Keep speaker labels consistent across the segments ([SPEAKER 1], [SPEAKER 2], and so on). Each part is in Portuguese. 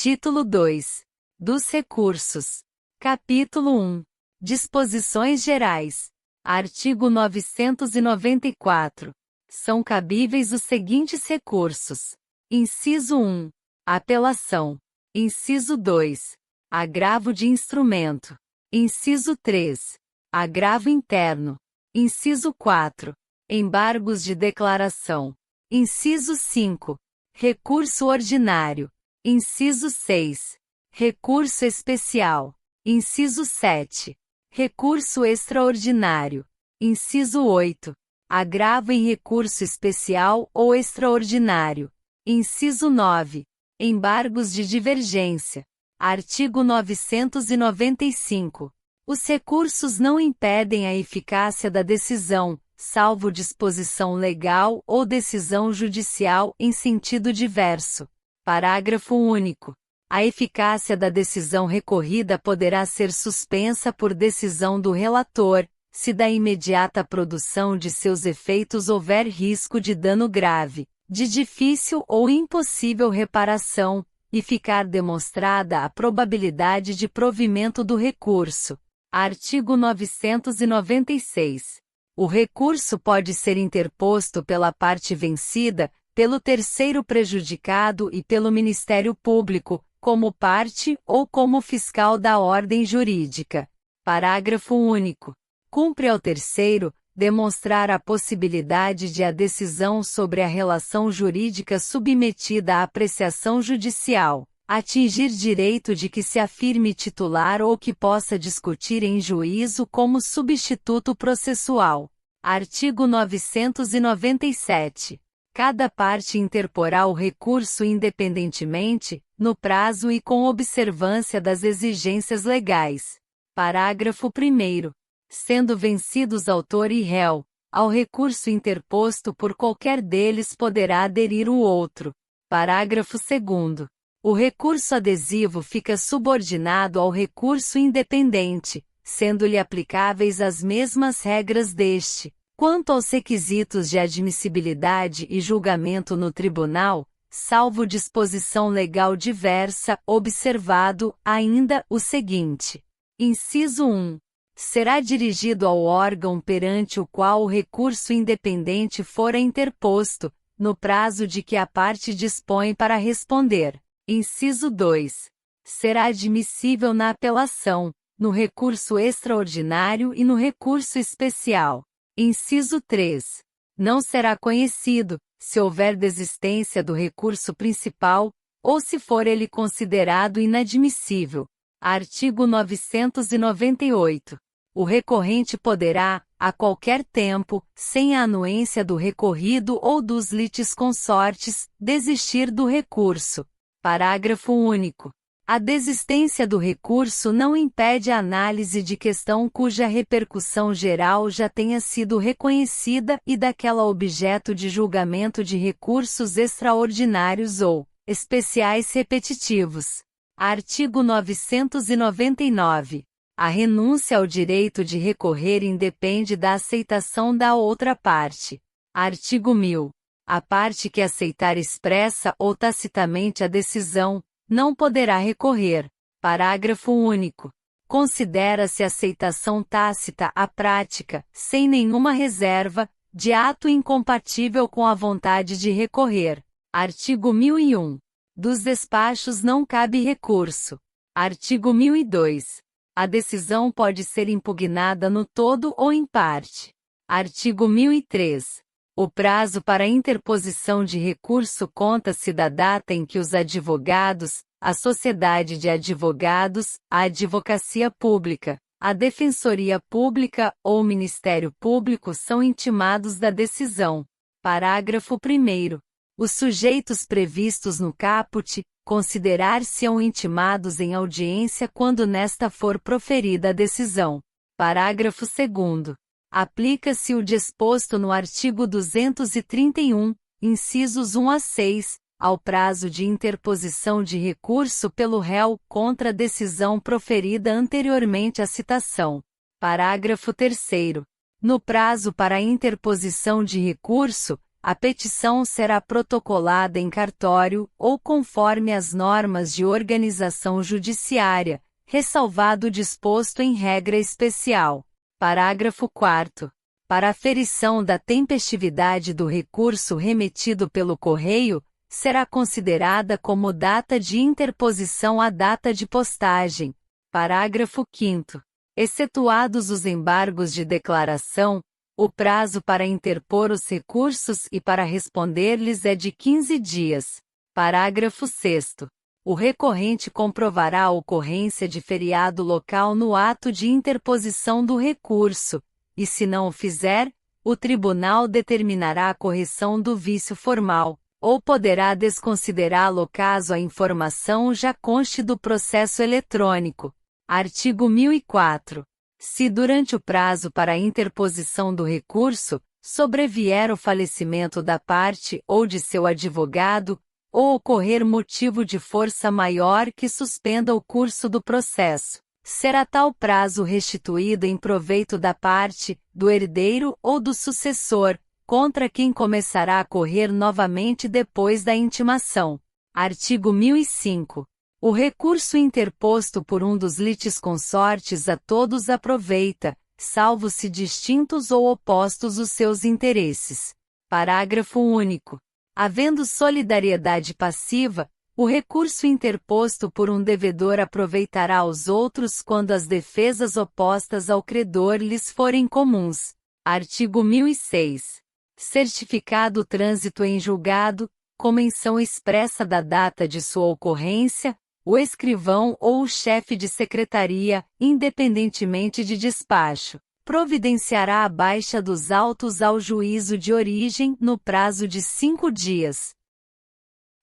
[SPEAKER 1] Título 2. Dos recursos. Capítulo 1. Disposições gerais. Artigo 994. São cabíveis os seguintes recursos. Inciso 1. Apelação. Inciso 2. Agravo de instrumento. Inciso 3. Agravo interno. Inciso 4. Embargos de declaração. Inciso 5. Recurso ordinário. Inciso 6. Recurso especial. Inciso 7. Recurso extraordinário. Inciso 8. Agravo em recurso especial ou extraordinário. Inciso 9. Embargos de divergência. Artigo 995. Os recursos não impedem a eficácia da decisão, salvo disposição legal ou decisão judicial em sentido diverso. Parágrafo único. A eficácia da decisão recorrida poderá ser suspensa por decisão do relator, se da imediata produção de seus efeitos houver risco de dano grave, de difícil ou impossível reparação, e ficar demonstrada a probabilidade de provimento do recurso. Artigo 996. O recurso pode ser interposto pela parte vencida, pelo terceiro prejudicado e pelo Ministério Público, como parte ou como fiscal da ordem jurídica. Parágrafo único. Cumpre ao terceiro demonstrar a possibilidade de a decisão sobre a relação jurídica submetida à apreciação judicial atingir direito de que se afirme titular ou que possa discutir em juízo como substituto processual. Artigo 997. Cada parte interporá o recurso independentemente, no prazo e com observância das exigências legais. Parágrafo 1º. Sendo vencidos autor e réu, ao recurso interposto por qualquer deles poderá aderir o outro. Parágrafo 2º. O recurso adesivo fica subordinado ao recurso independente, sendo-lhe aplicáveis as mesmas regras deste. Quanto aos requisitos de admissibilidade e julgamento no tribunal, salvo disposição legal diversa, observado, ainda, o seguinte. Inciso 1. Será dirigido ao órgão perante o qual o recurso independente fora interposto, no prazo de que a parte dispõe para responder. Inciso 2. Será admissível na apelação, no recurso extraordinário e no recurso especial. Inciso 3. Não será conhecido, se houver desistência do recurso principal, ou se for ele considerado inadmissível. Artigo 998. O recorrente poderá, a qualquer tempo, sem a anuência do recorrido ou dos litisconsortes, desistir do recurso. Parágrafo único. A desistência do recurso não impede a análise de questão cuja repercussão geral já tenha sido reconhecida e daquela objeto de julgamento de recursos extraordinários ou especiais repetitivos. Artigo 999. A renúncia ao direito de recorrer independe da aceitação da outra parte. Artigo 1000. A parte que aceitar expressa ou tacitamente a decisão, não poderá recorrer. Parágrafo único. Considera-se aceitação tácita a prática, sem nenhuma reserva, de ato incompatível com a vontade de recorrer. Artigo 1001. Dos despachos não cabe recurso. Artigo 1002. A decisão pode ser impugnada no todo ou em parte. Artigo 1003. O prazo para interposição de recurso conta-se da data em que os advogados, a Sociedade de Advogados, a Advocacia Pública, a Defensoria Pública ou o Ministério Público são intimados da decisão. Parágrafo 1º. Os sujeitos previstos no caput, considerar-se-ão intimados em audiência quando nesta for proferida a decisão. Parágrafo 2º. Aplica-se o disposto no artigo 231, incisos 1 a 6, ao prazo de interposição de recurso pelo réu contra a decisão proferida anteriormente à citação. Parágrafo 3º. No prazo para a interposição de recurso, A petição será protocolada em cartório ou conforme as normas de organização judiciária, ressalvado o disposto em regra especial. Parágrafo 4º. Para aferição da tempestividade do recurso remetido pelo correio, será considerada como data de interposição a data de postagem. Parágrafo 5º. Excetuados os embargos de declaração, o prazo para interpor os recursos e para responder-lhes é de 15 dias. Parágrafo 6º. O recorrente comprovará a ocorrência de feriado local no ato de interposição do recurso, e se não o fizer, o tribunal determinará a correção do vício formal, ou poderá desconsiderá-lo caso a informação já conste do processo eletrônico. Artigo 1004. Se durante o prazo para a interposição do recurso, sobrevier o falecimento da parte ou de seu advogado, ou ocorrer motivo de força maior que suspenda o curso do processo, será tal prazo restituído em proveito da parte, do herdeiro ou do sucessor, contra quem começará a correr novamente depois da intimação. Artigo 1005. O recurso interposto por um dos litisconsortes a todos aproveita, salvo se distintos ou opostos os seus interesses. Parágrafo único. Havendo solidariedade passiva, o recurso interposto por um devedor aproveitará os outros quando as defesas opostas ao credor lhes forem comuns. Artigo 1006. Certificado o trânsito em julgado, com menção expressa da data de sua ocorrência, o escrivão ou o chefe de secretaria, independentemente de despacho, providenciará a baixa dos autos ao juízo de origem no prazo de 5 dias.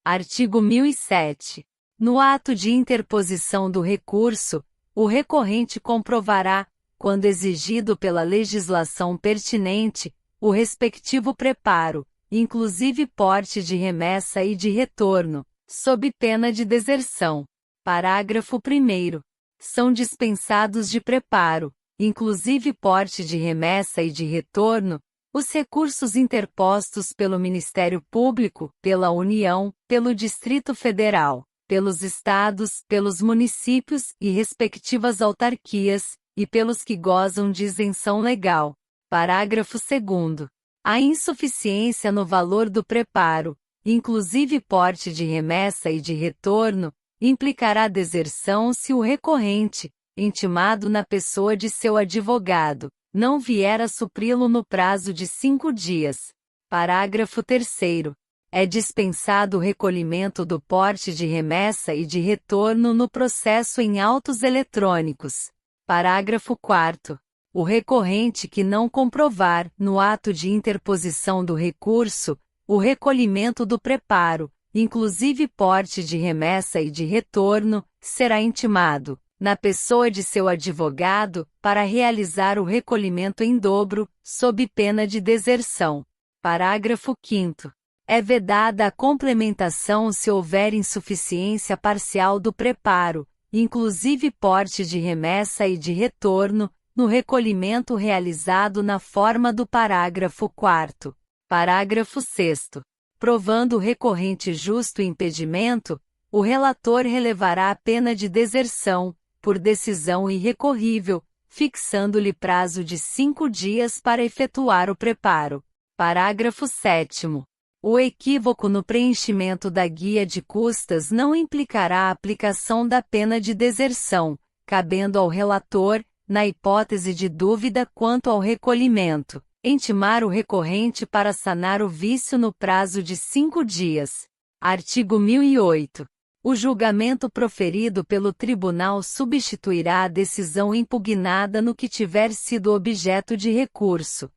[SPEAKER 1] Artigo 1007. No ato de interposição do recurso, o recorrente comprovará, quando exigido pela legislação pertinente, o respectivo preparo, inclusive porte de remessa e de retorno, sob pena de deserção. Parágrafo 1º. São dispensados de preparo, inclusive porte de remessa e de retorno, os recursos interpostos pelo Ministério Público, pela União, pelo Distrito Federal, pelos Estados, pelos municípios e respectivas autarquias, e pelos que gozam de isenção legal. Parágrafo 2º. A insuficiência no valor do preparo, inclusive porte de remessa e de retorno, implicará deserção se o recorrente, intimado na pessoa de seu advogado, não vier a supri-lo no prazo de 5 dias. Parágrafo 3º. É dispensado o recolhimento do porte de remessa e de retorno no processo em autos eletrônicos. Parágrafo 4º. O recorrente que não comprovar, no ato de interposição do recurso, o recolhimento do preparo, inclusive porte de remessa e de retorno, será intimado, na pessoa de seu advogado, para realizar o recolhimento em dobro, sob pena de deserção. Parágrafo 5º. É vedada a complementação se houver insuficiência parcial do preparo, inclusive porte de remessa e de retorno, no recolhimento realizado na forma do parágrafo 4º. Parágrafo 6º. Provando o recorrente justo impedimento, o relator relevará a pena de deserção, por decisão irrecorrível, fixando-lhe prazo de 5 dias para efetuar o preparo. Parágrafo 7º. O equívoco no preenchimento da guia de custas não implicará a aplicação da pena de deserção, cabendo ao relator, na hipótese de dúvida quanto ao recolhimento, intimar o recorrente para sanar o vício no prazo de 5 dias. Artigo 1008. O julgamento proferido pelo tribunal substituirá a decisão impugnada no que tiver sido objeto de recurso.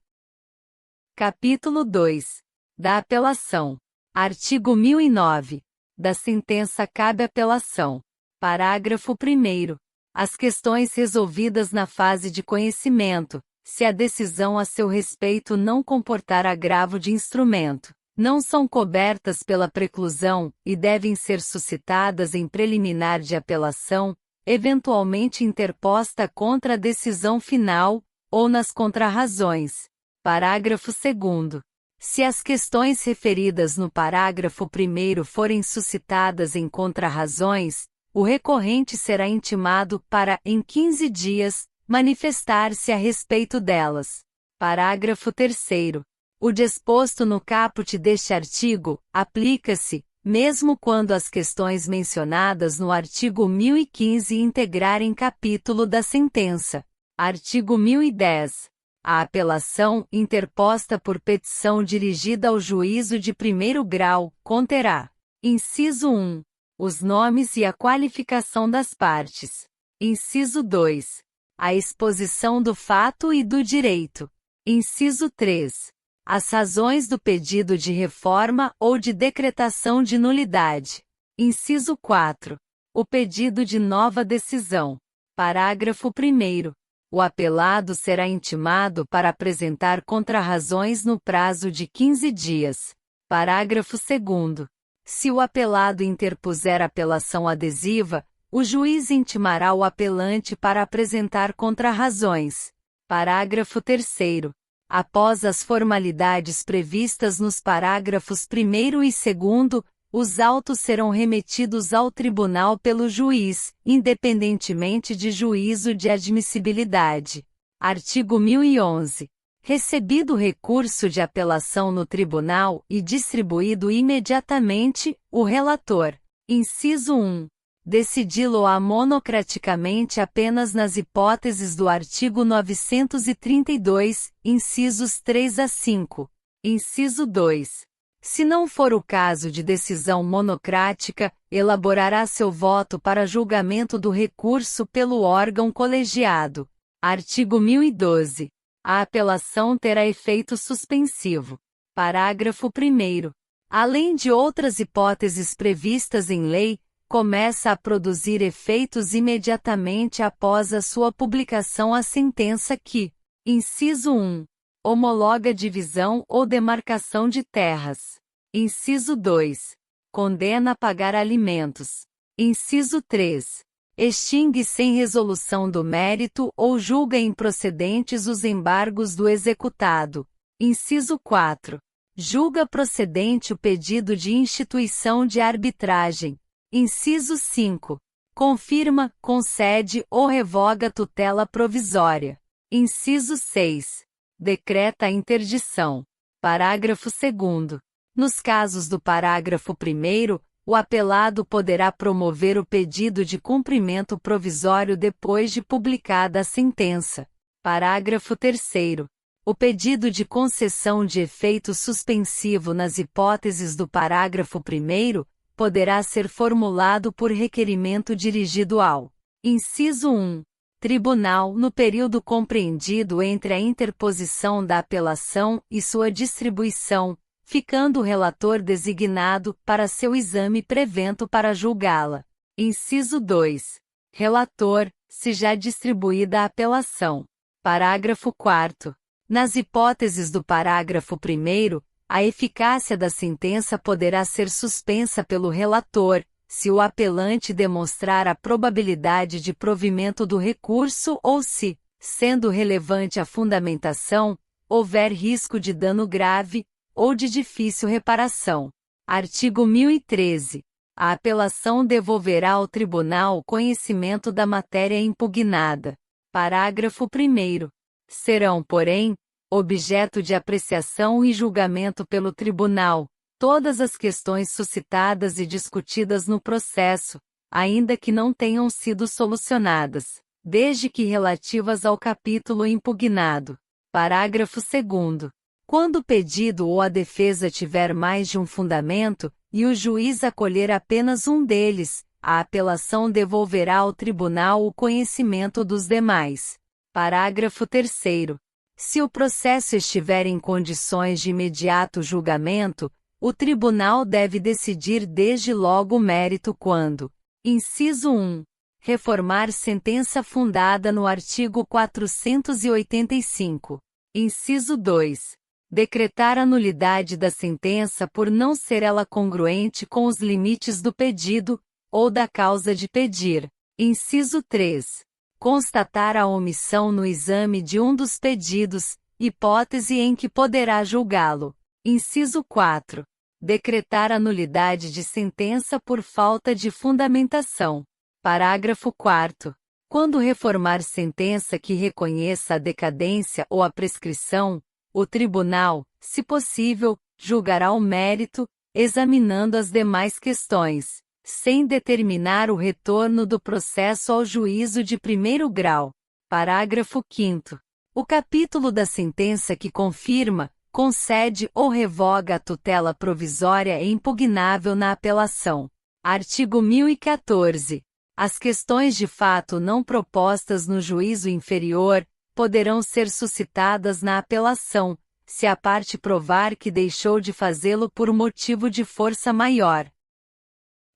[SPEAKER 1] Capítulo 2. Da apelação. Artigo 1009. Da sentença cabe apelação. Parágrafo 1º. As questões resolvidas na fase de conhecimento, se a decisão a seu respeito não comportar agravo de instrumento, não são cobertas pela preclusão e devem ser suscitadas em preliminar de apelação, eventualmente interposta contra a decisão final, ou nas contrarrazões. Parágrafo 2º. Se as questões referidas no parágrafo 1º forem suscitadas em contrarrazões, o recorrente será intimado para, em 15 dias, manifestar-se a respeito delas. Parágrafo 3º. O disposto no caput deste artigo, aplica-se, mesmo quando as questões mencionadas no artigo 1015 integrarem capítulo da sentença. Artigo 1010. A apelação, interposta por petição dirigida ao juízo de primeiro grau, conterá: inciso 1. Os nomes e a qualificação das partes. Inciso 2. A exposição do fato e do direito. Inciso 3. As razões do pedido de reforma ou de decretação de nulidade. Inciso 4. O pedido de nova decisão. Parágrafo 1º. O apelado será intimado para apresentar contrarrazões no prazo de 15 dias. Parágrafo 2º. Se o apelado interpuser apelação adesiva, o juiz intimará o apelante para apresentar contrarrazões. Parágrafo 3º. Após as formalidades previstas nos parágrafos 1º e 2º, os autos serão remetidos ao tribunal pelo juiz, independentemente de juízo de admissibilidade. Artigo 1011. Recebido o recurso de apelação no tribunal e distribuído imediatamente, o relator, inciso 1, decidi-lo-á monocraticamente apenas nas hipóteses do artigo 932, incisos 3 a 5. Inciso 2. Se não for o caso de decisão monocrática, elaborará seu voto para julgamento do recurso pelo órgão colegiado. Artigo 1012. A apelação terá efeito suspensivo. Parágrafo 1º. Além de outras hipóteses previstas em lei, começa a produzir efeitos imediatamente após a sua publicação a sentença que, inciso 1, homologa divisão ou demarcação de terras. Inciso 2. Condena a pagar alimentos. Inciso 3. Extingue sem resolução do mérito ou julga improcedentes os embargos do executado. Inciso 4. Julga procedente o pedido de instituição de arbitragem. Inciso 5. Confirma, concede ou revoga tutela provisória. Inciso 6. Decreta a interdição. Parágrafo 2º. Nos casos do parágrafo 1º, o apelado poderá promover o pedido de cumprimento provisório depois de publicada a sentença. Parágrafo 3º. O pedido de concessão de efeito suspensivo nas hipóteses do parágrafo 1º poderá ser formulado por requerimento dirigido ao inciso 1. Tribunal no período compreendido entre a interposição da apelação e sua distribuição, ficando o relator designado para seu exame prevento para julgá-la. Inciso 2. Relator, se já distribuída a apelação. Parágrafo 4º. Nas hipóteses do parágrafo 1º, a eficácia da sentença poderá ser suspensa pelo relator, se o apelante demonstrar a probabilidade de provimento do recurso ou se, sendo relevante a fundamentação, houver risco de dano grave, ou de difícil reparação. Artigo 1013. A apelação devolverá ao tribunal o conhecimento da matéria impugnada. Parágrafo 1º. Serão, porém, objeto de apreciação e julgamento pelo tribunal, todas as questões suscitadas e discutidas no processo, ainda que não tenham sido solucionadas, desde que relativas ao capítulo impugnado. Parágrafo 2º. Quando o pedido ou a defesa tiver mais de um fundamento, e o juiz acolher apenas um deles, a apelação devolverá ao tribunal o conhecimento dos demais. Parágrafo 3º. Se o processo estiver em condições de imediato julgamento, o tribunal deve decidir desde logo o mérito quando: inciso 1. Reformar sentença fundada no artigo 485. Inciso 2. Decretar a nulidade da sentença por não ser ela congruente com os limites do pedido, ou da causa de pedir. Inciso 3. Constatar a omissão no exame de um dos pedidos, hipótese em que poderá julgá-lo. Inciso 4. Decretar a nulidade de sentença por falta de fundamentação. Parágrafo 4º. Quando reformar sentença que reconheça a decadência ou a prescrição, o tribunal, se possível, julgará o mérito, examinando as demais questões, sem determinar o retorno do processo ao juízo de primeiro grau. Parágrafo 5º. O capítulo da sentença que confirma, concede ou revoga a tutela provisória é impugnável na apelação. Artigo 1014. As questões de fato não propostas no juízo inferior poderão ser suscitadas na apelação, se a parte provar que deixou de fazê-lo por motivo de força maior.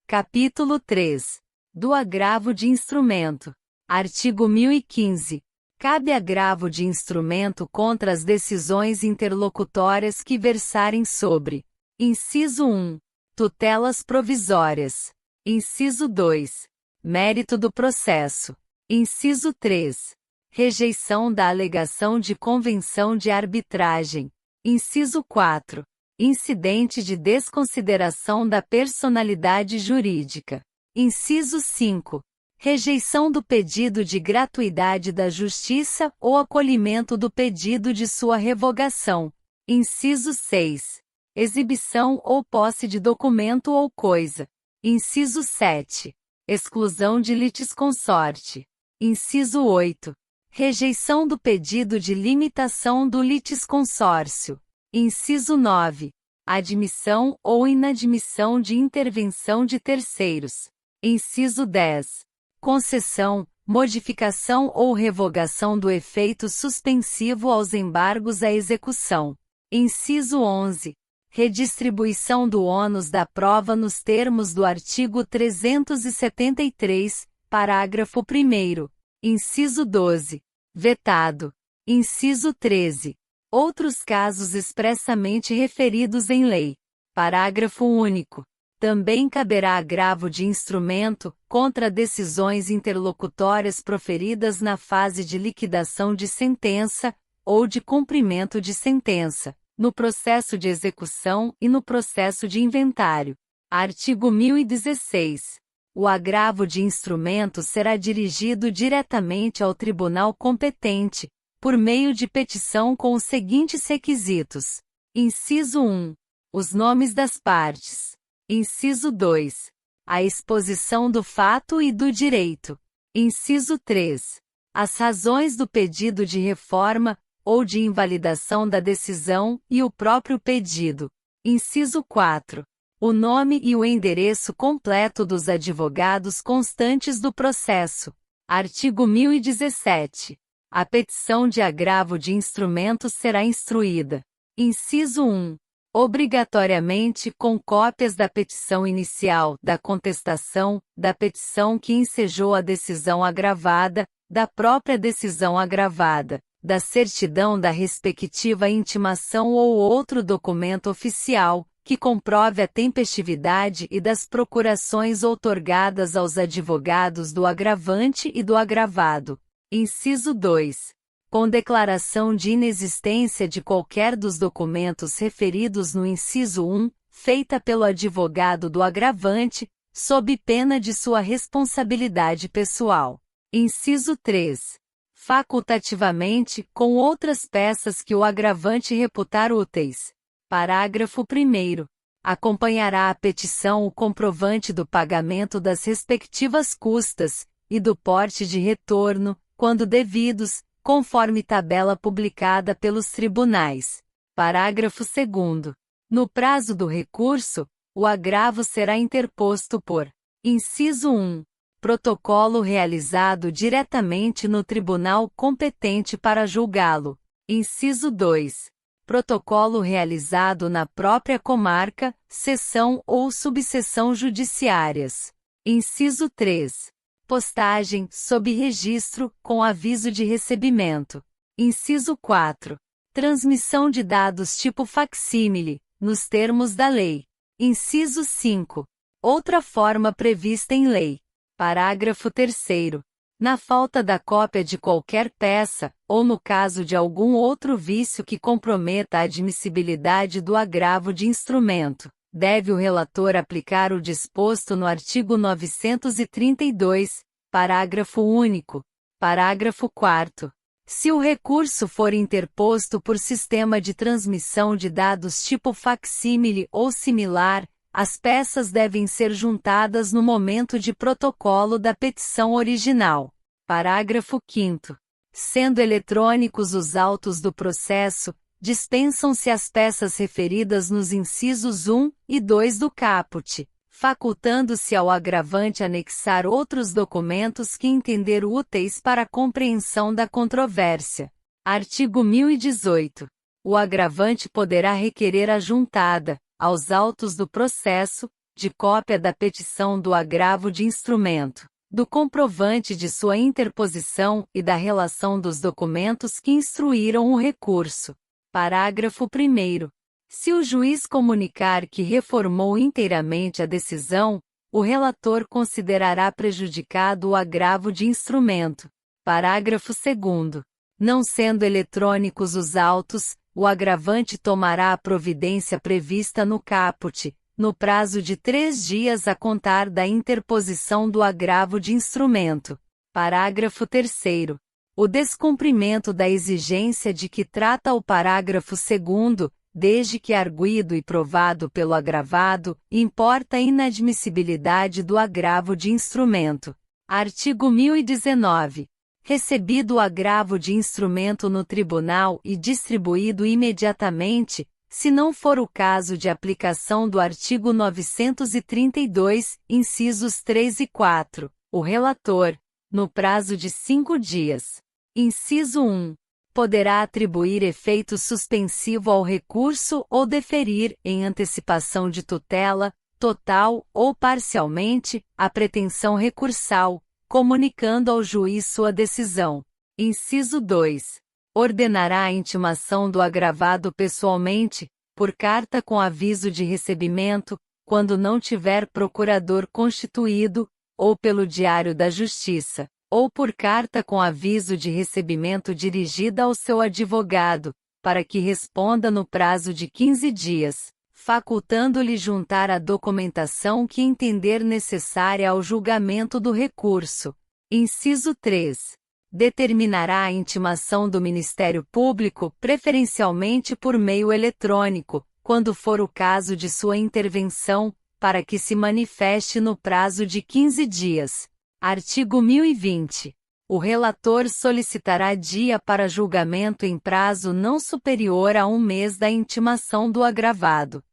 [SPEAKER 1] Capítulo 3. Do agravo de instrumento. Artigo 1015. Cabe agravo de instrumento contra as decisões interlocutórias que versarem sobre: inciso 1. Tutelas provisórias. Inciso 2. Mérito do processo. Inciso 3. Rejeição da alegação de convenção de arbitragem. Inciso 4. Incidente de desconsideração da personalidade jurídica. Inciso 5. Rejeição do pedido de gratuidade da justiça ou acolhimento do pedido de sua revogação. Inciso 6. Exibição ou posse de documento ou coisa. Inciso 7. Exclusão de litisconsorte. Inciso 8. Rejeição do pedido de limitação do litisconsórcio. Inciso 9. Admissão ou inadmissão de intervenção de terceiros. Inciso 10. Concessão, modificação ou revogação do efeito suspensivo aos embargos à execução. Inciso 11. Redistribuição do ônus da prova nos termos do artigo 373, parágrafo 1º. Inciso 12. Vetado. Inciso 13. Outros casos expressamente referidos em lei. Parágrafo único. Também caberá agravo de instrumento contra decisões interlocutórias proferidas na fase de liquidação de sentença ou de cumprimento de sentença, no processo de execução e no processo de inventário. Artigo 1016. O agravo de instrumento será dirigido diretamente ao tribunal competente, por meio de petição com os seguintes requisitos. Inciso 1. Os nomes das partes. Inciso 2. A exposição do fato e do direito. Inciso 3. As razões do pedido de reforma ou de invalidação da decisão e o próprio pedido. Inciso 4. O nome e o endereço completo dos advogados constantes do processo. Artigo 1017. A petição de agravo de instrumento será instruída. Inciso 1. Obrigatoriamente com cópias da petição inicial, da contestação, da petição que ensejou a decisão agravada, da própria decisão agravada, da certidão da respectiva intimação ou outro documento oficial, que comprove a tempestividade e das procurações outorgadas aos advogados do agravante e do agravado. Inciso 2. Com declaração de inexistência de qualquer dos documentos referidos no inciso 1, feita pelo advogado do agravante, sob pena de sua responsabilidade pessoal. Inciso 3. Facultativamente, com outras peças que o agravante reputar úteis. Parágrafo 1º. Acompanhará a petição o comprovante do pagamento das respectivas custas, e do porte de retorno, quando devidos, conforme tabela publicada pelos tribunais. Parágrafo 2º. No prazo do recurso, o agravo será interposto por: inciso 1. Protocolo realizado diretamente no tribunal competente para julgá-lo. Inciso 2. Protocolo realizado na própria comarca, seção ou subseção judiciárias. Inciso 3. Postagem, sob registro, com aviso de recebimento. Inciso 4. Transmissão de dados tipo facsímile, nos termos da lei. Inciso 5. Outra forma prevista em lei. Parágrafo 3º. Na falta da cópia de qualquer peça, ou no caso de algum outro vício que comprometa a admissibilidade do agravo de instrumento, deve o relator aplicar o disposto no artigo 932, parágrafo único. Parágrafo 4º. Se o recurso for interposto por sistema de transmissão de dados tipo facsímile ou similar, as peças devem ser juntadas no momento de protocolo da petição original. Parágrafo 5º. Sendo eletrônicos os autos do processo, dispensam-se as peças referidas nos incisos 1 e 2 do caput, facultando-se ao agravante anexar outros documentos que entender úteis para a compreensão da controvérsia. Artigo 1018. O agravante poderá requerer a juntada, aos autos do processo, de cópia da petição do agravo de instrumento, do comprovante de sua interposição e da relação dos documentos que instruíram o recurso. Parágrafo 1º. Se o juiz comunicar que reformou inteiramente a decisão, o relator considerará prejudicado o agravo de instrumento. Parágrafo 2º. Não sendo eletrônicos os autos, o agravante tomará a providência prevista no caput, no prazo de 3 dias a contar da interposição do agravo de instrumento. Parágrafo 3º. O descumprimento da exigência de que trata o parágrafo 2º, desde que arguido e provado pelo agravado, importa a inadmissibilidade do agravo de instrumento. Artigo 1019. Recebido o agravo de instrumento no tribunal e distribuído imediatamente, se não for o caso de aplicação do artigo 932, incisos 3 e 4, o relator, no prazo de 5 dias. Inciso 1. Poderá atribuir efeito suspensivo ao recurso ou deferir, em antecipação de tutela, total ou parcialmente, a pretensão recursal, comunicando ao juiz sua decisão. Inciso 2. Ordenará a intimação do agravado pessoalmente, por carta com aviso de recebimento, quando não tiver procurador constituído, ou pelo Diário da Justiça, ou por carta com aviso de recebimento dirigida ao seu advogado, para que responda no prazo de 15 dias, facultando-lhe juntar a documentação que entender necessária ao julgamento do recurso. Inciso 3. Determinará a intimação do Ministério Público, preferencialmente por meio eletrônico, quando for o caso de sua intervenção, para que se manifeste no prazo de 15 dias. Artigo 1020. O relator solicitará dia para julgamento em prazo não superior a 1 mês da intimação do agravado.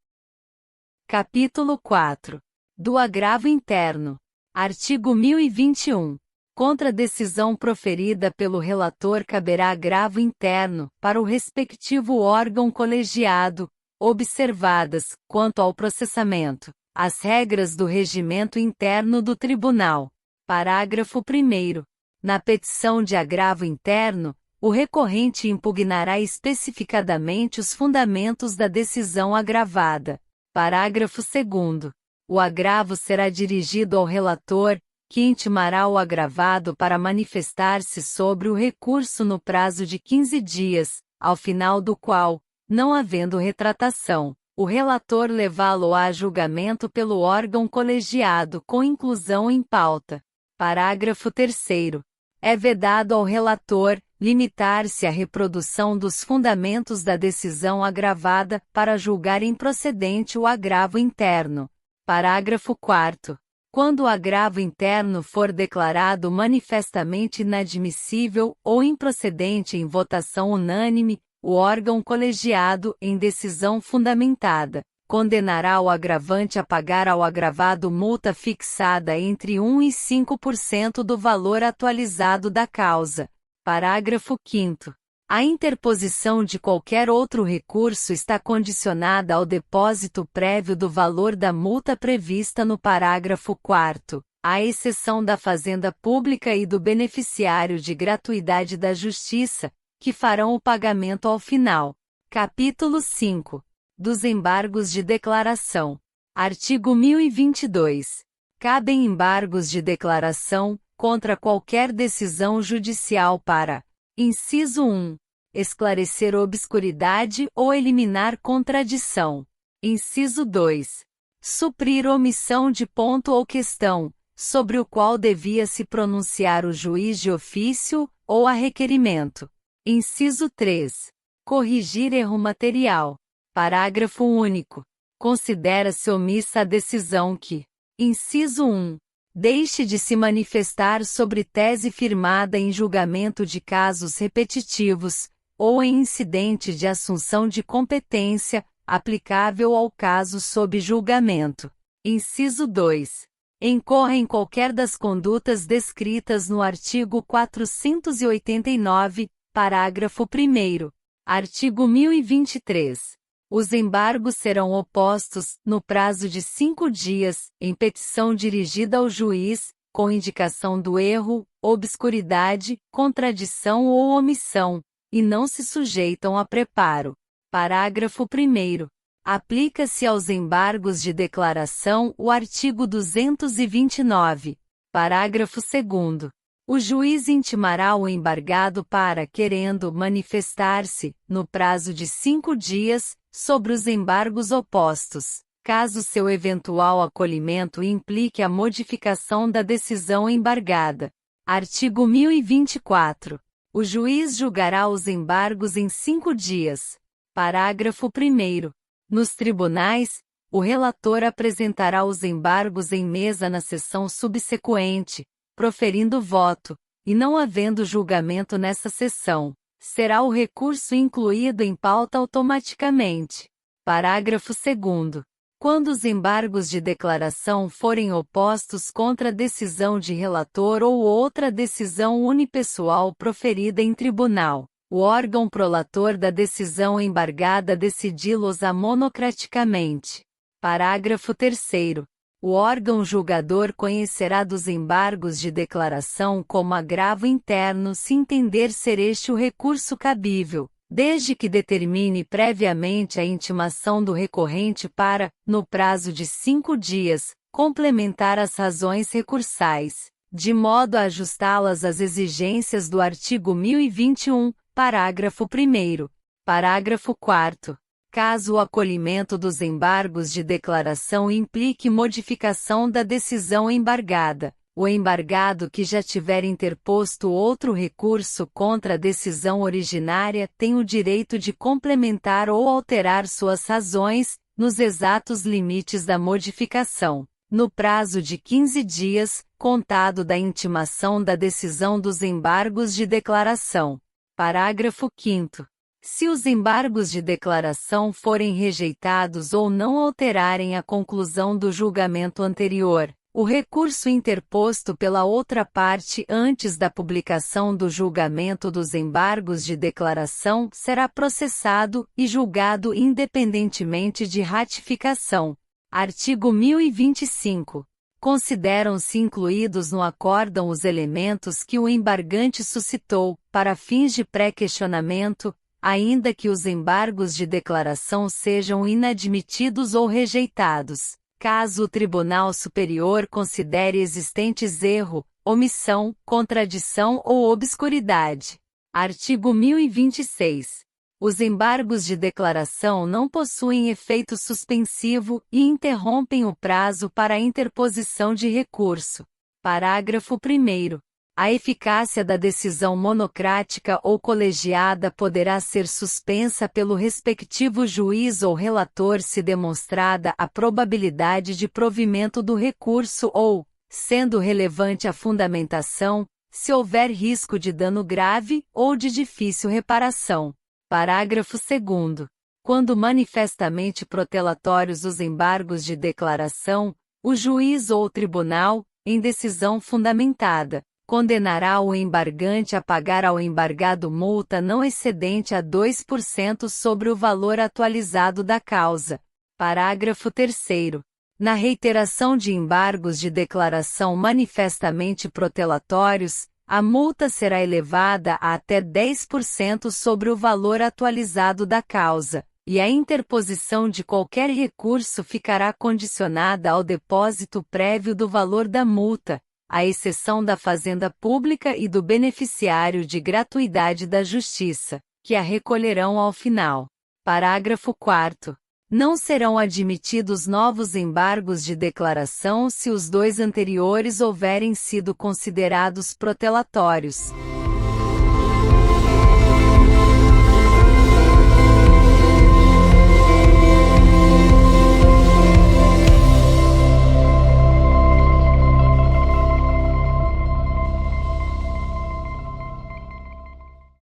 [SPEAKER 1] Capítulo 4. Do agravo interno. Artigo 1021. Contra decisão proferida pelo relator caberá agravo interno, para o respectivo órgão colegiado, observadas, quanto ao processamento, as regras do regimento interno do tribunal. Parágrafo 1º. Na petição de agravo interno, o recorrente impugnará especificadamente os fundamentos da decisão agravada. Parágrafo 2º. O agravo será dirigido ao relator, que intimará o agravado para manifestar-se sobre o recurso no prazo de 15 dias, ao final do qual, não havendo retratação, o relator levá-lo a julgamento pelo órgão colegiado com inclusão em pauta. Parágrafo 3º. É vedado ao relator limitar-se à reprodução dos fundamentos da decisão agravada para julgar improcedente o agravo interno. Parágrafo 4º. Quando o agravo interno for declarado manifestamente inadmissível ou improcedente em votação unânime, o órgão colegiado, em decisão fundamentada, condenará o agravante a pagar ao agravado multa fixada entre 1 e 5% do valor atualizado da causa. Parágrafo 5º. A interposição de qualquer outro recurso está condicionada ao depósito prévio do valor da multa prevista no parágrafo 4º, à exceção da Fazenda Pública e do beneficiário de gratuidade da Justiça, que farão o pagamento ao final. Capítulo 5. Dos embargos de declaração. Artigo 1022. Cabem embargos de declaração, contra qualquer decisão judicial para: inciso 1. Esclarecer obscuridade ou eliminar contradição. Inciso 2. Suprir omissão de ponto ou questão, sobre o qual devia se pronunciar o juiz de ofício, ou a requerimento. Inciso 3. Corrigir erro material. Parágrafo único. Considera-se omissa a decisão que: inciso 1. Deixe de se manifestar sobre tese firmada em julgamento de casos repetitivos, ou em incidente de assunção de competência, aplicável ao caso sob julgamento. Inciso 2. Incorra em qualquer das condutas descritas no artigo 489, parágrafo 1º. Artigo 1023. Os embargos serão opostos, no prazo de 5 dias, em petição dirigida ao juiz, com indicação do erro, obscuridade, contradição ou omissão, e não se sujeitam a preparo. Parágrafo 1º. Aplica-se aos embargos de declaração o artigo 229. Parágrafo 2º. O juiz intimará o embargado para, querendo manifestar-se, no prazo de 5 dias, sobre os embargos opostos, caso seu eventual acolhimento implique a modificação da decisão embargada. Artigo 1024. O juiz julgará os embargos em 5 dias. Parágrafo 1º. Nos tribunais, o relator apresentará os embargos em mesa na sessão subsequente, proferindo voto, e não havendo julgamento nessa sessão, será o recurso incluído em pauta automaticamente. Parágrafo 2º. Quando os embargos de declaração forem opostos contra decisão de relator ou outra decisão unipessoal proferida em tribunal, o órgão prolator da decisão embargada decidi-los-á monocraticamente. Parágrafo 3º. O órgão julgador conhecerá dos embargos de declaração como agravo interno se entender ser este o recurso cabível, desde que determine previamente a intimação do recorrente para, no prazo de 5 dias, complementar as razões recursais, de modo a ajustá-las às exigências do artigo 1021, parágrafo 1º. Parágrafo 4º. Caso o acolhimento dos embargos de declaração implique modificação da decisão embargada, o embargado que já tiver interposto outro recurso contra a decisão originária tem o direito de complementar ou alterar suas razões, nos exatos limites da modificação, no prazo de 15 dias, contado da intimação da decisão dos embargos de declaração. Parágrafo 5º. Se os embargos de declaração forem rejeitados ou não alterarem a conclusão do julgamento anterior, o recurso interposto pela outra parte antes da publicação do julgamento dos embargos de declaração será processado e julgado independentemente de ratificação. Artigo 1025. Consideram-se incluídos no acórdão os elementos que o embargante suscitou, para fins de pré-questionamento, ainda que os embargos de declaração sejam inadmitidos ou rejeitados, caso o Tribunal Superior considere existentes erro, omissão, contradição ou obscuridade. Artigo 1026. Os embargos de declaração não possuem efeito suspensivo e interrompem o prazo para a interposição de recurso. Parágrafo 1º. A eficácia da decisão monocrática ou colegiada poderá ser suspensa pelo respectivo juiz ou relator se demonstrada a probabilidade de provimento do recurso ou, sendo relevante a fundamentação, se houver risco de dano grave ou de difícil reparação. Parágrafo 2º. Quando manifestamente protelatórios os embargos de declaração, o juiz ou o tribunal, em decisão fundamentada, condenará o embargante a pagar ao embargado multa não excedente a 2% sobre o valor atualizado da causa. Parágrafo 3º. Na reiteração de embargos de declaração manifestamente protelatórios, a multa será elevada a até 10% sobre o valor atualizado da causa, e a interposição de qualquer recurso ficará condicionada ao depósito prévio do valor da multa, à exceção da fazenda pública e do beneficiário de gratuidade da justiça, que a recolherão ao final. Parágrafo 4º. Não serão admitidos novos embargos de declaração se os dois anteriores houverem sido considerados protelatórios.